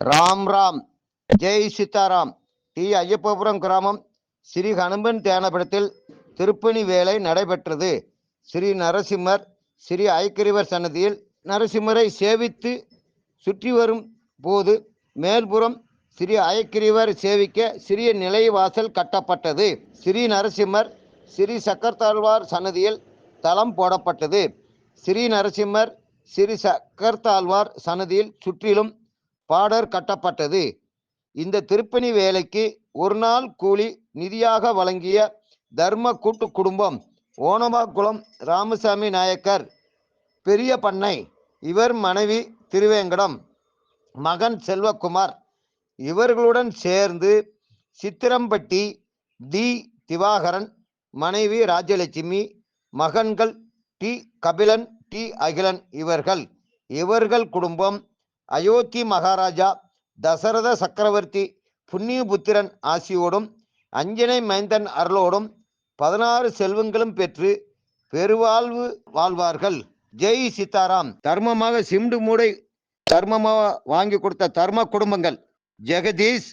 Ram Ram. Jai Sitaram. D ஐயப்பபுரம் கிராமம் ஸ்ரீ ஹனுமன் தியானபடத்தில் திருப்பணி வேலை நடைபெற்றது. ஸ்ரீ நரசிம்மர் ஸ்ரீ ஐக்கிரிவர் சன்னதியில் நரசிம்மரை சேவித்து சுற்றி வரும் போது மேல்புறம் ஸ்ரீ ஐக்கிரிவர் சேவிக்க சிறிய நிலைவாசல் கட்டப்பட்டது. ஸ்ரீ நரசிம்மர் ஸ்ரீ சக்கரத்தாழ்வார் சன்னதியில் தளம் போடப்பட்டது. ஸ்ரீ நரசிம்மர் ஸ்ரீ சக்கரத்தாழ்வார் சன்னதியில் சுற்றிலும் பாடர் கட்டப்பட்டது. இந்த திருப்பணி வேலைக்கு ஒரு நாள் கூலி நிதியாக வழங்கிய தர்ம கூட்டு குடும்பம் ஓனமாக்குளம் ராமசாமி நாயக்கர் பெரிய பண்ணை, இவர் மனைவி திருவேங்கடம், மகன் செல்வகுமார், இவர்களுடன் சேர்ந்து சித்திரம்பட்டி டி திவாகரன், மனைவி ராஜலட்சுமி, மகன்கள் டி கபிலன், டி அகிலன், இவர்கள் குடும்பம் அயோத்தி மகாராஜா தசரத சக்கரவர்த்தி புண்ணியபுத்திரன் ஆசியோடும் அஞ்சனை மைந்தன் அருளோடும் 16 செல்வங்களும் பெற்று பெருவாழ்வு வாழ்வார்கள். ஜெய் சீதாராம். தர்மமாக சிம்டு மூடை தர்மமாக வாங்கி கொடுத்த தர்ம குடும்பங்கள் ஜெகதீஷ்,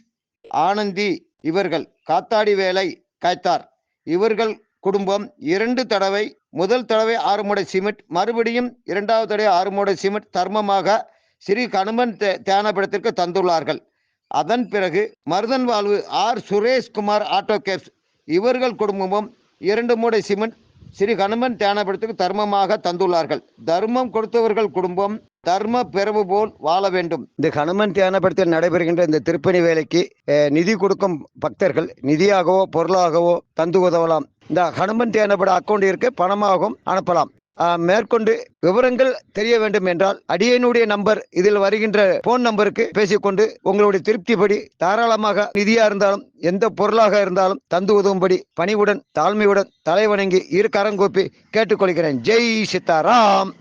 ஆனந்தி, இவர்கள் காத்தாடி வேலை காய்த்தார். இவர்கள் குடும்பம் 2 தடவை, முதல் தடவை 6 மூடை சிமெண்ட், மறுபடியும் 2வது தடவை 6 மூடை சிமெண்ட் தர்மமாக ஸ்ரீ ஹனுமன் தியானபடத்திற்கு தந்துள்ளார்கள். அதன் பிறகு மருதன் வாழ்வு ஆர் சுரேஷ்குமார் ஆட்டோ கேப்ஸ், இவர்கள் குடும்பமும் 2 மூடை சிமெண்ட் ஸ்ரீ ஹனுமன் தியானபடத்துக்கு தர்மமாக தந்துள்ளார்கள். தர்மம் கொடுத்தவர்கள் குடும்பம் தர்ம பிறவு போல் வாழ வேண்டும். இந்த ஹனுமன் தியானபடத்தில் நடைபெறுகின்ற இந்த திருப்பணி வேலைக்கு நிதி கொடுக்கும் பக்தர்கள் நிதியாகவோ பொருளாகவோ தந்து உதவலாம். இந்த ஹனுமன் தியானபட அக்கௌண்டிற்கு பணமாகவும் அனுப்பலாம். மேற்கொண்டு விவரங்கள் தெரிய வேண்டும் என்றால் அடியனுடைய நம்பர் இதில் வருகின்ற போன் நம்பருக்கு பேசிக்கொண்டு உங்களுடைய திருப்திப்படி தாராளமாக நிதியா இருந்தாலும் எந்த பொருளாக இருந்தாலும் தந்து உதவும்படி பணிவுடன் தாழ்மையுடன் தலைவணங்கி இரு கரங்கூப்பி கேட்டுக்கொள்கிறேன். ஜெய் சீதாராம்.